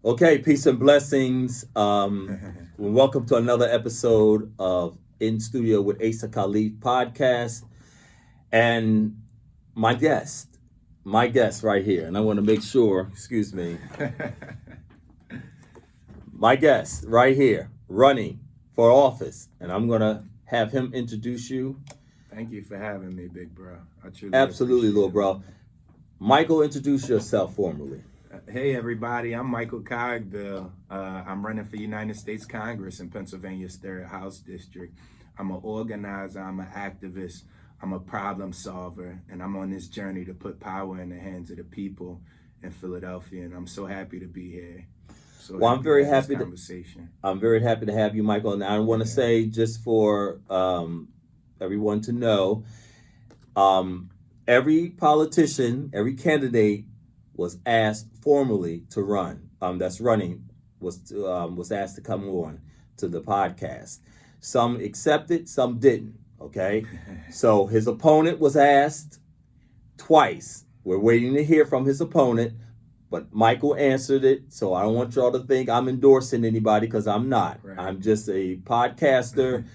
Okay, peace and blessings. Welcome to another episode of In Studio with Asa Khalif podcast. And my guest right here, and I want to make sure, excuse me, my guest right here running for office. And I'm going to have him introduce you. Thank you for having me, big bro. I truly Absolutely, appreciate little it. bro. Michael, introduce yourself formally. Hey, everybody. I'm Michael Cogbill. I'm running for United States Congress in Pennsylvania's 3rd House District. I'm an organizer. I'm an activist. I'm a problem solver. And I'm on this journey to put power in the hands of the people in Philadelphia. And I'm so happy to be here. So Well, I'm very happy to conversation. I'm very happy to have you, Michael. And I want to say, just for everyone to know, every politician, every candidate was asked formally to run. That's running was asked to come on to the podcast. Some accepted, some didn't. Okay, so his opponent was asked twice. We're waiting to hear from his opponent, but Michael answered it. So I don't want y'all to think I'm endorsing anybody, because I'm not. Right. I'm just a podcaster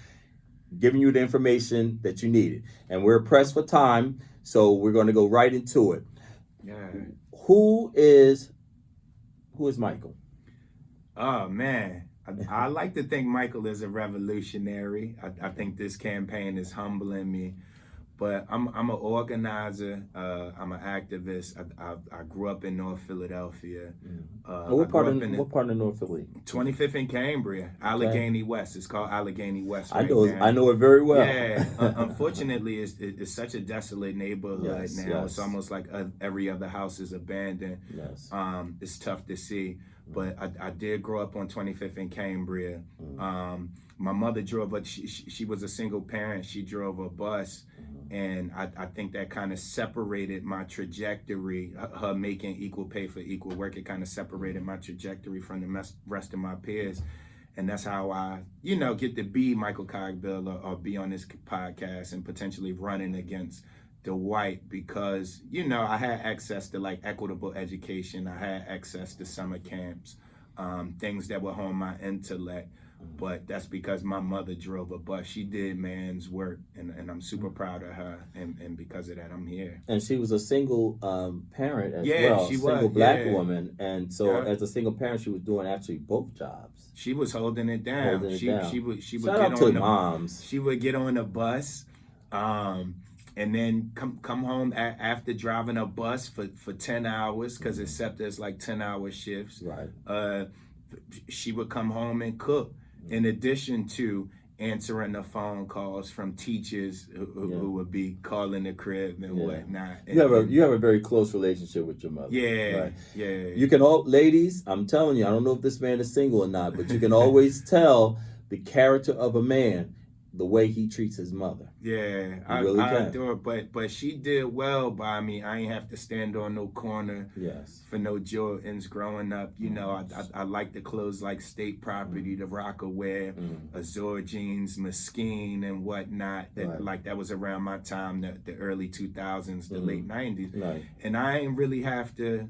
giving you the information that you needed. And we're pressed for time, so we're going to go right into it. Yeah. Who is Michael? Oh, man. I like to think Michael is a revolutionary. I think this campaign is humbling me. But I'm an organizer. I'm an activist. I grew up in North Philadelphia. What part of North Philly? 25th and Cambria, Allegheny West. It's called Allegheny West. I know it very well. Yeah. Unfortunately, it's such a desolate neighborhood now. It's almost like every other house is abandoned. Yes. It's tough to see. But I did grow up on 25th and Cambria. My mother drove, but she was a single parent. She drove a bus. And I think that kind of separated my trajectory, her making equal pay for equal work. It kind of separated my trajectory from the rest of my peers. And that's how I, get to be Michael Cogbill or be on this podcast and potentially running against the white, because, I had access to like equitable education. I had access to summer camps, things that would hone my intellect. But that's because my mother drove a bus. She did man's work, and I'm super proud of her. And because of that, I'm here. And she was a single parent as Yeah, well, she single was, black yeah. woman. And so as a single parent, she was doing actually both jobs. She was holding it down. She would Shout get out on to the moms. She would get on the bus, and then come home after driving a bus for 10 hours, because it's set as like 10-hour shifts. Right. She would come home and cook, in addition to answering the phone calls from teachers who would be calling the crib and whatnot. You have a very close relationship with your mother. Yeah, right? Yeah. You can ladies, I'm telling you, I don't know if this man is single or not, but you can always tell the character of a man the way he treats his mother. Yeah, I adore her, but she did well by me. I ain't have to stand on no corner for no Jordans growing up. I like the clothes like State Property, the Rockaware, Azure jeans, Mesquite, and whatnot. That was around my time, the early 2000s, the late 90s. Right. And I ain't really have to,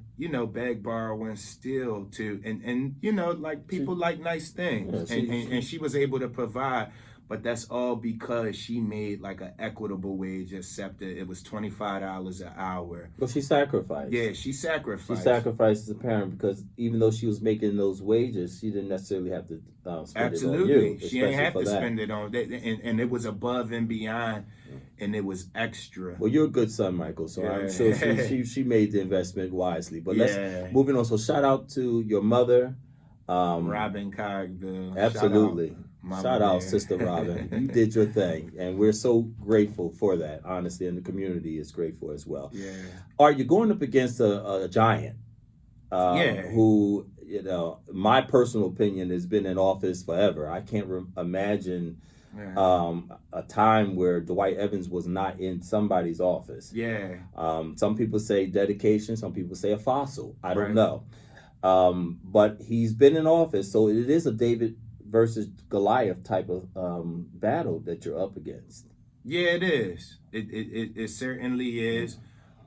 beg, borrow, and steal to, and like people like nice things. And she was able to provide. But that's all because she made like an equitable wage accepted. It was $25 an hour. Well, she sacrificed. Yeah, she sacrificed. She sacrificed as a parent, because even though she was making those wages, she didn't necessarily have to spend it on you. She didn't have to spend it on that. And it was above and beyond, and it was extra. Well, you're a good son, Michael, so I'm sure she made the investment wisely. But let's moving on. So shout out to your mother. Robin Cogbill. Absolutely. Shout out, Sister Robin. You did your thing, and we're so grateful for that, honestly, and the community is grateful as well. Yeah. Are you going up against a giant who, my personal opinion, has been in office forever? I can't imagine a time where Dwight Evans was not in somebody's office. Yeah. Some people say dedication, some people say a fossil. I don't know. But he's been in office, so it is a David versus Goliath type of battle that you're up against. Yeah, it is. It certainly is.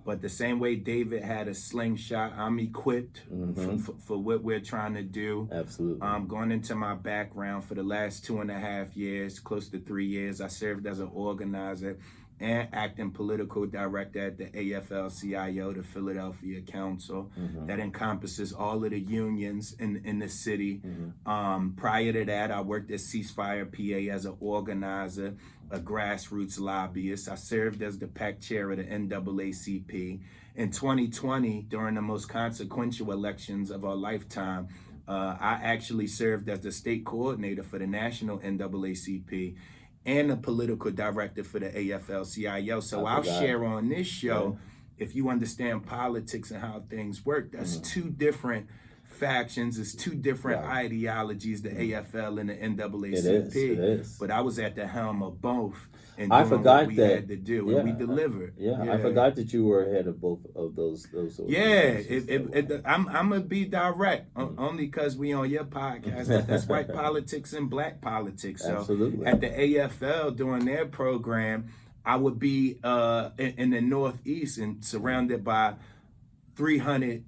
But the same way David had a slingshot, I'm equipped for what we're trying to do. Absolutely. Going into my background, for the last 2.5 years, close to 3 years, I served as an organizer and acting political director at the AFL-CIO, the Philadelphia Council. That encompasses all of the unions in the city. Prior to that, I worked at Ceasefire PA as an organizer, a grassroots lobbyist. I served as the PAC chair of the NAACP. In 2020, during the most consequential elections of our lifetime, I actually served as the state coordinator for the national NAACP and the political director for the AFL-CIO. So I'll share on this show, if you understand politics and how things work, that's two different factions, it's two different ideologies, the AFL and the NAACP. It is. But I was at the helm of both, and I doing forgot what we that, had to do, and we delivered. I forgot that you were ahead of both of those. I'm gonna be direct, only because we on your podcast, but that's white politics and black politics. So Absolutely. at the AFL during their program, I would be in the Northeast and surrounded by 300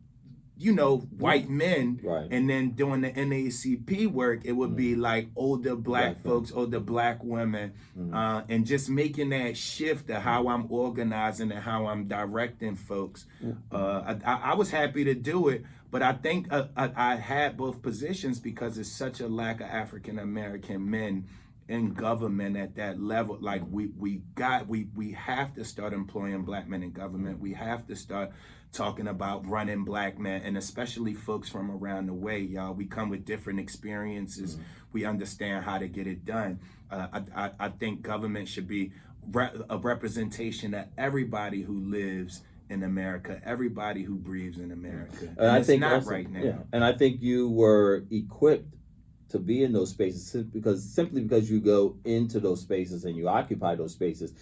white men, and then doing the NAACP work, it would be like older black folks, older black women, and just making that shift to how I'm organizing and how I'm directing folks. I was happy to do it, but I think I had both positions because there's such a lack of African American men in government at that level. Like we have to start employing black men in government. We have to start talking about running black men, and especially folks from around the way, y'all. We come with different experiences. We understand how to get it done. I think government should be a representation of everybody who lives in America, everybody who breathes in America. And I it's think not also, right now. Yeah. And I think you were equipped to be in those spaces simply because you go into those spaces and you occupy those spaces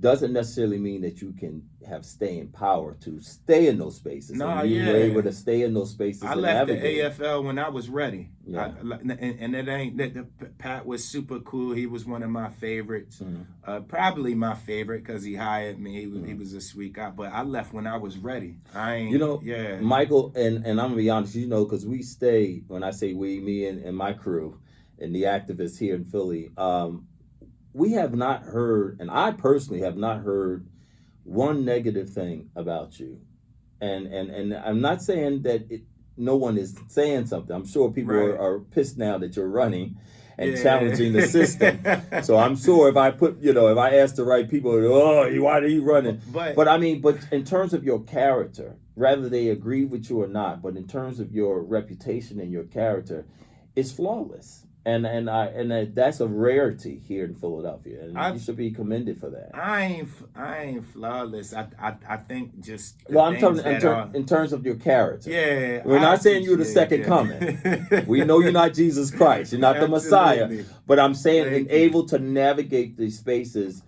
doesn't necessarily mean that you can have staying power to stay in those spaces. No, and you were able to stay in those spaces. I left the AFL when I was ready. And it ain't that Pat was super cool. He was one of my favorites, probably my favorite because he hired me. He was a sweet guy. But I left when I was ready. Michael, and I'm gonna be honest, because we stay. When I say we, me and my crew, and the activists here in Philly. We have not heard, and I personally have not heard, one negative thing about you. And I'm not saying that no one is saying something. I'm sure people are pissed now that you're running and challenging the system. So I'm sure if I ask the right people, why are you running? But in terms of your character, whether they agree with you or not, but in terms of your reputation and your character, it's flawless. And that's a rarity here in Philadelphia, and you should be commended for that. I ain't flawless. I think just I'm talking in terms of your character. Yeah, we're not saying you're the second coming. We know you're not Jesus Christ. You're not the Messiah. But I'm saying able to navigate these spaces.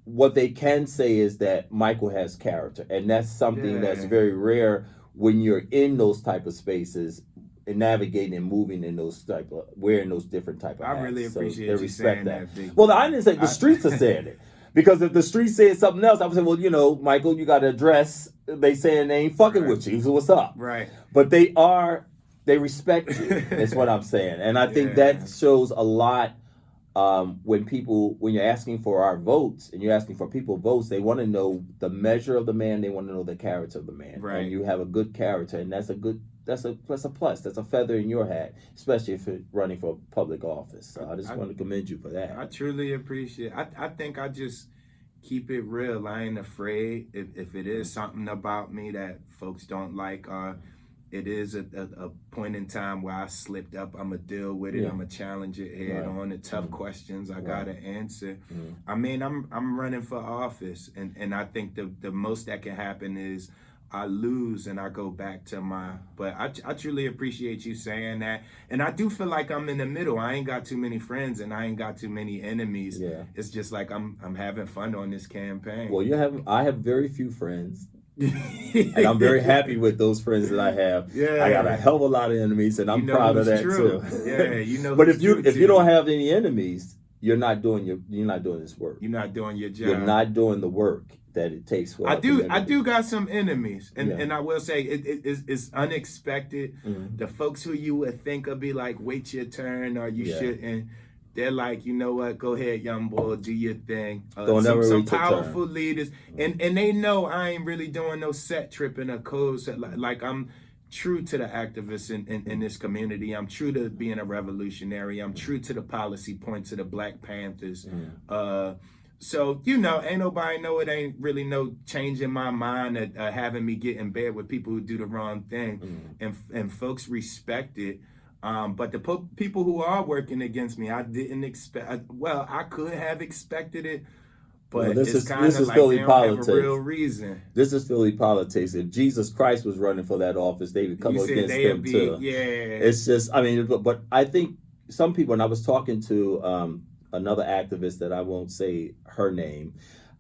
What they can say is that Michael has character, and that's something that's very rare when you're in those type of spaces. And navigating and moving in those wearing those different type of hats. I really appreciate you saying that. Big well, I didn't say the streets are saying it, because if the streets said something else, I would say, well, Michael, you got to address. They saying they ain't fucking with you. So what's up? Right. But they respect you. That's what I'm saying, and I think that shows a lot. When you're asking for our votes and you're asking for people's votes, they want to know the measure of the man. They want to know the character of the man. Right. And you have a good character, and that's a plus. That's a feather in your hat, especially if you're running for public office. So I just want to commend you for that. I truly appreciate it. I think I just keep it real. I ain't afraid if it is something about me that folks don't like. It is a point in time where I slipped up. I'm going to deal with it. I'm going to challenge it head on. The tough questions I got to answer. I mean, I'm running for office, and I think the most that can happen is I lose and I go back to but I truly appreciate you saying that. And I do feel like I'm in the middle. I ain't got too many friends and I ain't got too many enemies. Yeah. It's just like I'm having fun on this campaign. Well, I have very few friends. And I'm very happy with those friends that I have. Yeah. I got a hell of a lot of enemies, and I'm proud of that true. too. Yeah, But if you don't have any enemies, you're not doing this work. You're not doing your job. You're not doing the work that it takes for I our do community. got some enemies, Yeah. and I will say it's unexpected. Mhm. The folks who you would think would be like, wait your turn or you Yeah. shouldn't. They're like, you know what? Go ahead, young boy, do your thing. Don't ever Some reach your powerful turn. leaders, and they know I ain't really doing no set tripping or code set. Like I'm true to the activists in this community. I'm true to being a revolutionary. I'm true to the policy points of the Black Panthers. So, you know, ain't nobody know, it ain't really no change in my mind at having me get in bed with people who do the wrong thing, and folks respect it. But the people who are working against me, I didn't expect. Well, I could have expected it, Well, but it's kind this of is like they Philly don't have a real politics. reason. This is Philly politics. If Jesus Christ was running for that office, they would come You said against they'd him be, too. yeah, It's just, I mean, but I think some people, and I was talking to another activist that I won't say her name,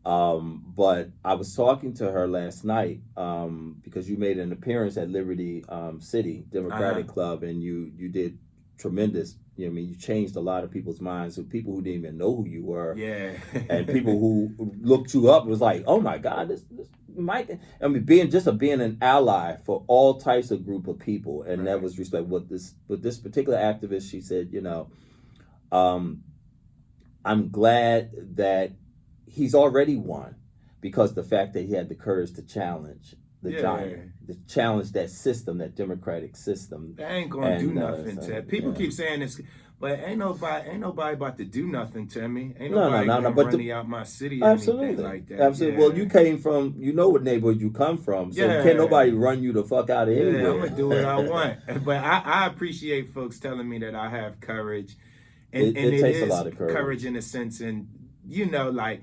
but I was talking to her last night because you made an appearance at Liberty City Democratic Club, and you did tremendous. You know, I mean, you changed a lot of people's minds. So people who didn't even know who you were, yeah, and people who looked you up was like, oh my God, this Mike. I mean, being an ally for all types of group of people, and that right. was respect. With this particular activist, she said, you know, um, I'm glad that he's already won because the fact that he had the courage to challenge the Yeah. giant, to challenge that system, that democratic system. That ain't gonna do nothing So, to people. yeah. Keep saying this, but ain't nobody about to do nothing to me. Ain't No, nobody gonna but run me out my city or anything absolutely, like that. absolutely. Yeah. Well, you came from, you know what neighborhood you come from, so Yeah. can't nobody run you the fuck out of Yeah, anywhere. I'm gonna do what I want. But I appreciate folks telling me that I have courage, and It it takes a is lot of courage. in a sense, and you know, like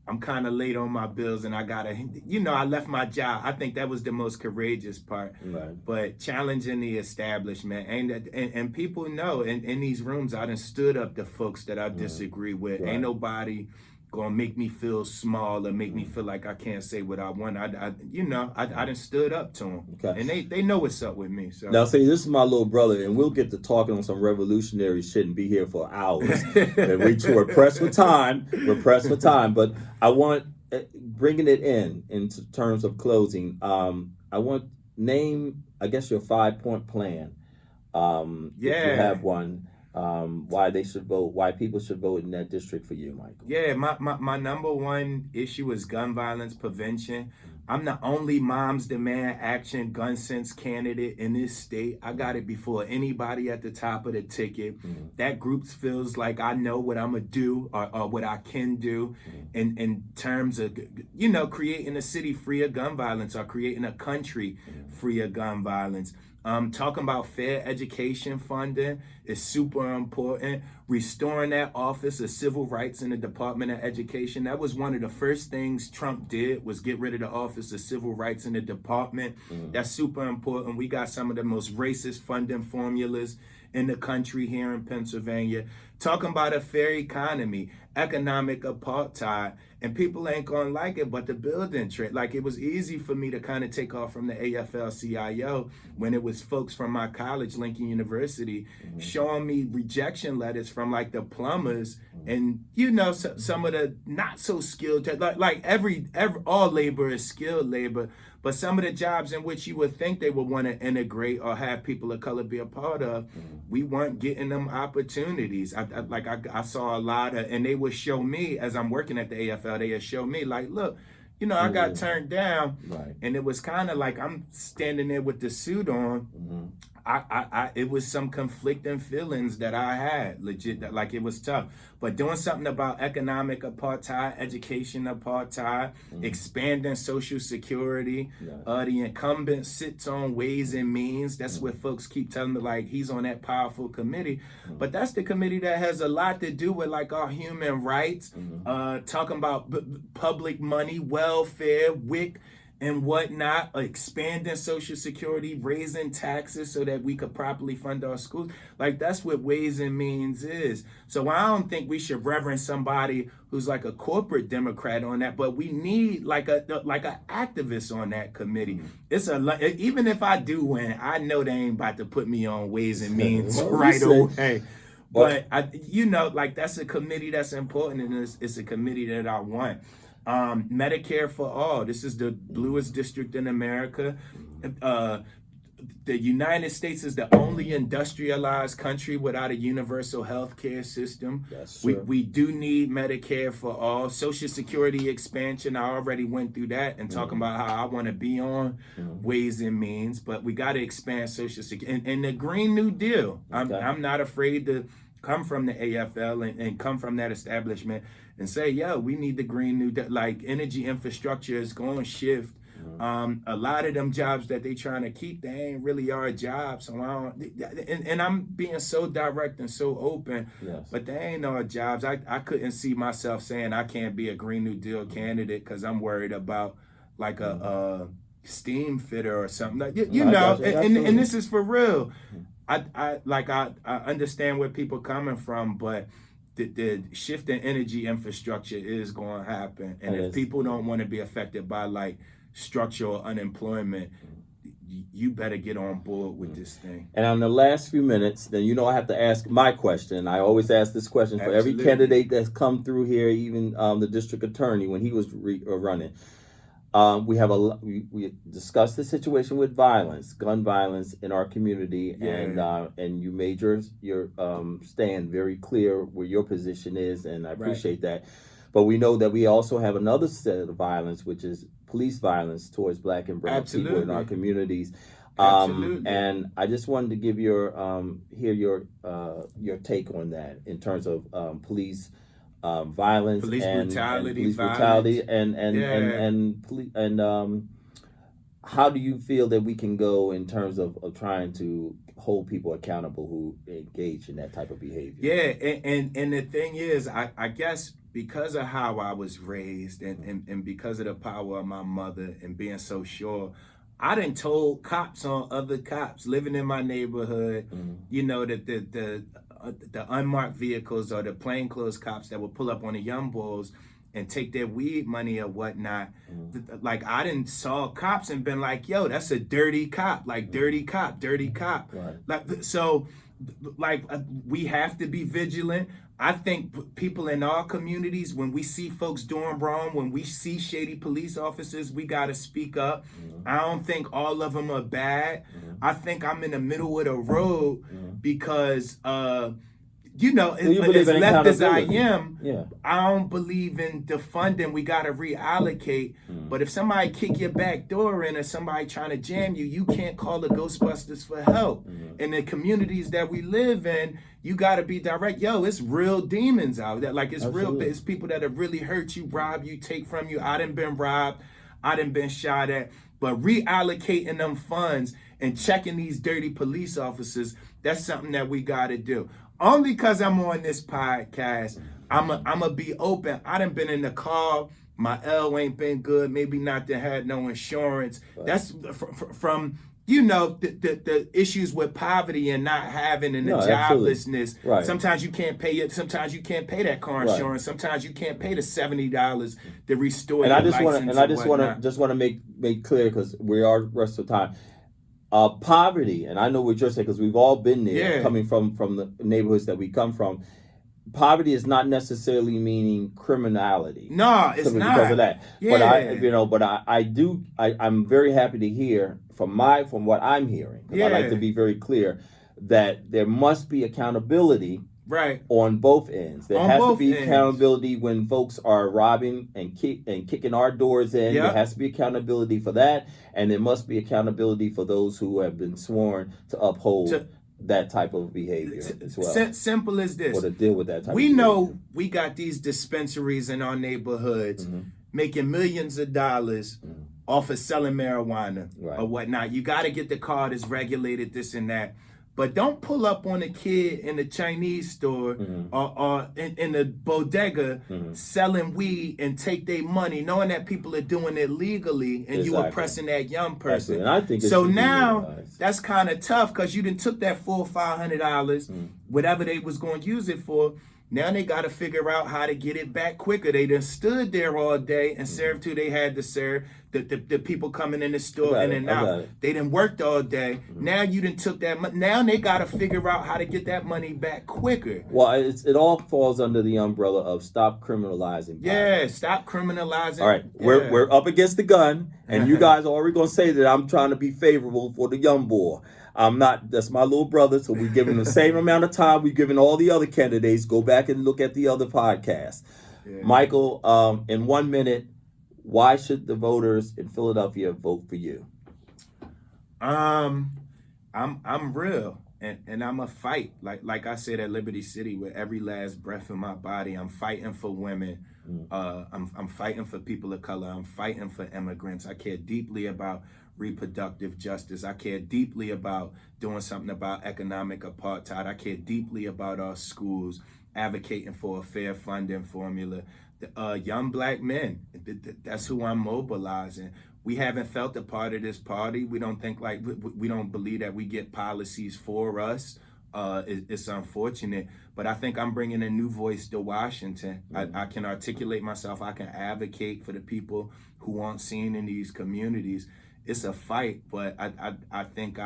I'm kind of late on my bills, and I gotta, you know, I left my job. I think that was the most courageous part. Right. But challenging the establishment, and people know in these rooms, I done stood up to folks that I disagree with. Right. Ain't nobody gonna make me feel small or make me feel like I can't say what I want. I done stood up to them, Okay. and they know what's up with me. So Now, see, this is my little brother, and we'll get to talking on some revolutionary shit and be here for hours. And we're pressed for time. We're pressed for time, but I want bringing it into terms of closing. I want name, I guess, your 5-point plan. If you have one. Why people should vote in that district for you, Michael. Yeah, my number one issue is gun violence prevention. I'm the only Moms Demand Action gun sense candidate in this state. I got it before anybody at the top of the ticket. That group feels like I know what I'm gonna do or what I can do in terms of, you know, creating a city free of gun violence or creating a country free of gun violence. Talking about fair education funding is super important. Restoring that Office of Civil Rights in the Department of Education. That was one of the first things Trump did, was get rid of the Office of Civil Rights in the department. That's super important. We got some of the most racist funding formulas in the country here in Pennsylvania. Talking about a fair economy, economic apartheid, and people ain't gonna like it, but the building trade. Like, it was easy for me to kind of take off from the AFL-CIO when it was folks from my college, Lincoln University, showing me rejection letters from like the plumbers and, you know, some of the not so skilled, like all labor is skilled labor, but some of the jobs in which you would think they would want to integrate or have people of color be a part of, we weren't getting them opportunities. I saw a lot of, and they would show me as I'm working at the AFL, they would show me like, look, you know, I got turned down, and it was kind of like I'm standing there with the suit on. It was some conflicting feelings that I had, legit, that like it was tough. But doing something about economic apartheid, education apartheid, expanding Social Security, the incumbent sits on Ways and Means. That's what folks keep telling me, like, he's on that powerful committee. But that's the committee that has a lot to do with like our human rights, talking about public money, welfare, WIC, and whatnot, expanding Social Security, raising taxes so that we could properly fund our schools. Like, that's what Ways and Means is. So I don't think we should reverence somebody who's like a corporate Democrat on that, but we need like a activist on that committee. It's even if I do win, I know they ain't about to put me on Ways and Means right away. But you know, like, that's a committee that's important, and it's a committee that I want. Medicare for all. This is the bluest district in America. The United States is the only industrialized country without a universal health care system. That's We, true. we do need Medicare for all. Social Security expansion, I already went through that and talking about how I want to be on Ways and Means, but we got to expand Social Security. And the Green New Deal, I'm not afraid to come from the AFL and come from that establishment and say, yo, we need the Green New Deal. Like energy infrastructure is going to shift. A lot of them jobs that they trying to keep, they ain't really our jobs. So and I'm being so direct and so open, Yes. but they ain't our jobs. I couldn't see myself saying I can't be a Green New Deal candidate because I'm worried about like a steam fitter or something. Like, you know, and this is for real. I understand where people coming from, but the shift in energy infrastructure is going to happen. And if people don't want to be affected by like structural unemployment, you better get on board with this thing. And on the last few minutes, then I have to ask my question. I always ask this question for every candidate that's come through here, even the district attorney when he was running. We discussed the situation with violence, gun violence in our community, and you made your stand very clear where your position is, and I appreciate that. But we know that we also have another set of violence, which is police violence towards Black and brown people in our communities. And I just wanted to give hear your take on that in terms of police violence, police brutality, and how do you feel that we can go in terms of trying to hold people accountable who engage in that type of behavior? Yeah, and the thing is, I guess because of how I was raised and because of the power of my mother and being so sure, I done told cops on other cops living in my neighborhood, you know, that the unmarked vehicles or the plainclothes cops that would pull up on the young bulls and take their weed money or whatnot. Like I done saw cops and been like, yo, that's a dirty cop, like dirty cop. Right. Like, so like we have to be vigilant. I think people in our communities, when we see folks doing wrong, when we see shady police officers, we got to speak up. I don't think all of them are bad. I think I'm in the middle of the road because, you know, as left as I am, I don't believe in defunding. We got to reallocate. But if somebody kick your back door in or somebody trying to jam you, you can't call the Ghostbusters for help. In the communities that we live in, you got to be direct. Yo, it's real demons out there. Like, it's real. It's people that have really hurt you, rob you, take from you. I done been robbed. I done been shot at. But reallocating them funds and checking these dirty police officers, that's something that we got to do. Only because I'm on this podcast, I'm a be open. I done been in the car. My L ain't been good. Maybe not that had no insurance. Right. That's from you know, the issues with poverty and not having and the joblessness. Right. Sometimes you can't pay it. Sometimes you can't pay that car insurance. Sometimes you can't pay the $70 to restore your license. And I just want to make clear, because we are rest of the time. Poverty, and I know what you're saying because we've all been there, coming from the neighborhoods that we come from. Poverty is not necessarily meaning criminality. No, it's not because of that. Yeah. But I'm very happy to hear from what I'm hearing. I like to be very clear that there must be accountability. Right. On both ends. There has to be accountability when folks are robbing and kicking our doors in. There has to be accountability for that. And there must be accountability for those who have been sworn to uphold that type of behavior as well. Simple as this. Or to deal with that type of behavior. We know we got these dispensaries in our neighborhoods making millions of dollars off of selling marijuana or whatnot. You got to get the card that's regulated, this and that. But don't pull up on a kid in the Chinese store or in the bodega selling weed and take their money, knowing that people are doing it legally, and you oppressing that young person. And I think so now that's kind of tough because you done took that full $500, whatever they was going to use it for. Now they got to figure out how to get it back quicker. They done stood there all day and served who they had to serve. the people coming in the store in and out. They done worked all day. Now you done took that money. Now they got to figure out how to get that money back quicker. Well, it all falls under the umbrella of stop criminalizing. Yeah, stop criminalizing. All right, we're up against the gun, and you guys are already gonna say that I'm trying to be favorable for the young boy. I'm not. That's my little brother, so we're giving the same amount of time we're giving all the other candidates. Go back and look at the other podcasts. Yeah. Michael, in 1 minute, why should the voters in Philadelphia vote for you? I'm real, and I'm a fight. Like I said at Liberty City, with every last breath in my body, I'm fighting for women. I'm fighting for people of color. I'm fighting for immigrants. I care deeply about reproductive justice. I care deeply about doing something about economic apartheid. I care deeply about our schools, advocating for a fair funding formula. Young black men, that's who I'm mobilizing. We haven't felt a part of this party. We don't think we don't believe that we get policies for us. It's unfortunate, but I think I'm bringing a new voice to Washington. I can articulate myself. I can advocate for the people who aren't seen in these communities. It's a fight, but I think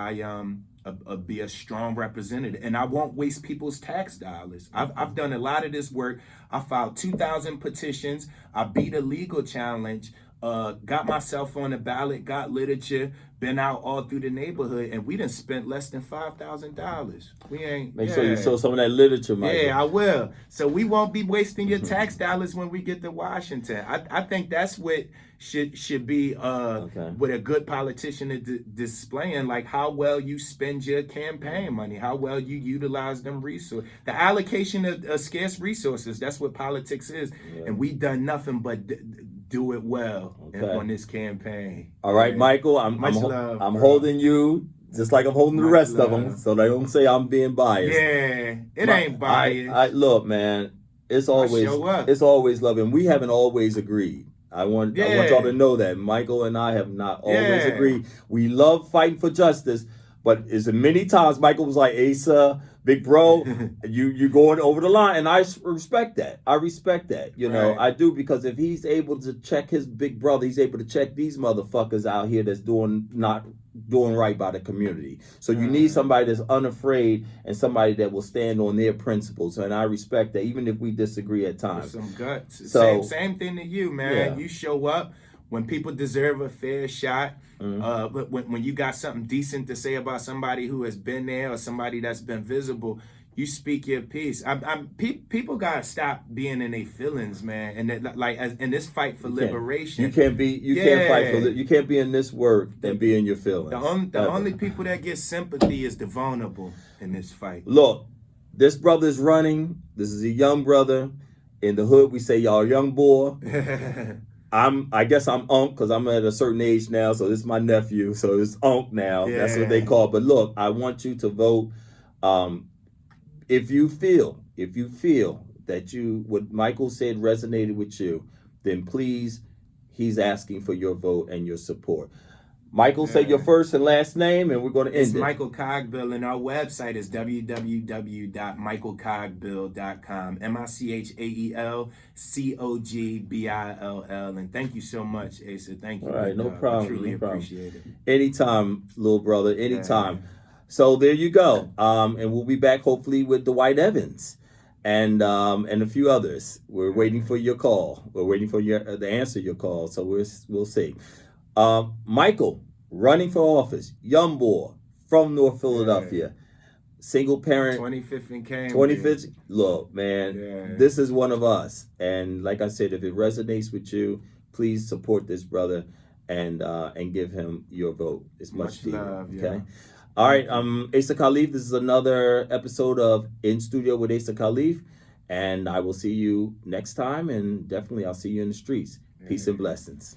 be a strong representative, and I won't waste people's tax dollars. I've done a lot of this work. I filed 2,000 petitions. I beat a legal challenge. Got myself on the ballot. Got literature. Been out all through the neighborhood, and we done spent less than $5,000. We ain't. Make sure you show some of that literature, Michael. Yeah, I will. So we won't be wasting your tax dollars when we get to Washington. I think that's what should be what a good politician is displaying, like how well you spend your campaign money, how well you utilize them resources. The allocation of scarce resources, that's what politics is. Yeah. And we done nothing but do it well on this campaign. All right, Michael, I'm holding you just like I'm holding the rest of them, so they don't say I'm being biased. Yeah, it ain't biased. I look, man, it's always love, and we haven't always agreed. I want y'all to know that Michael and I have not always agreed. We love fighting for justice, but as many times Michael was like, Asa, big bro, you going over the line, and I respect that. I respect that. You know, I do, because if he's able to check his big brother, he's able to check these motherfuckers out here that's not doing right by the community. So you need somebody that's unafraid and somebody that will stand on their principles, and I respect that, even if we disagree at times. Some guts. So, same thing to you, man. Yeah. You show up when people deserve a fair shot. But when you got something decent to say about somebody who has been there or somebody that's been visible, you speak your piece. People gotta stop being in their feelings, man. And in this fight for liberation, you can't be in this work and be in your feelings. The only people that get sympathy is the vulnerable in this fight. Look, this brother is running. This is a young brother. In the hood, we say y'all young boy. I guess I'm Unc, because I'm at a certain age now, so this is my nephew, so it's Unc now. Yeah. That's what they call it. But look, I want you to vote. If you feel that what Michael said resonated with you, then please, he's asking for your vote and your support. Michael, say your first and last name, and we're going to end it. It's Michael Cogbill, and our website is www.michaelcogbill.com. MichaelCogbill. And thank you so much, Asa. Thank you. All right, no problem. I truly appreciate it. Anytime, little brother, anytime. Yeah. So there you go. And we'll be back hopefully with Dwight Evans and a few others. We're waiting for your call. We're waiting for to answer your call. So we'll see. Michael, running for office, young boy from North Philadelphia, single parent, 25th and Cambridge. 25th. Look, man, this is one of us. And like I said, if it resonates with you, please support this brother and give him your vote. It's much needed. Okay. All right. Asa Khalif. This is another episode of In Studio with Asa Khalif, and I will see you next time. And definitely, I'll see you in the streets. Peace and blessings.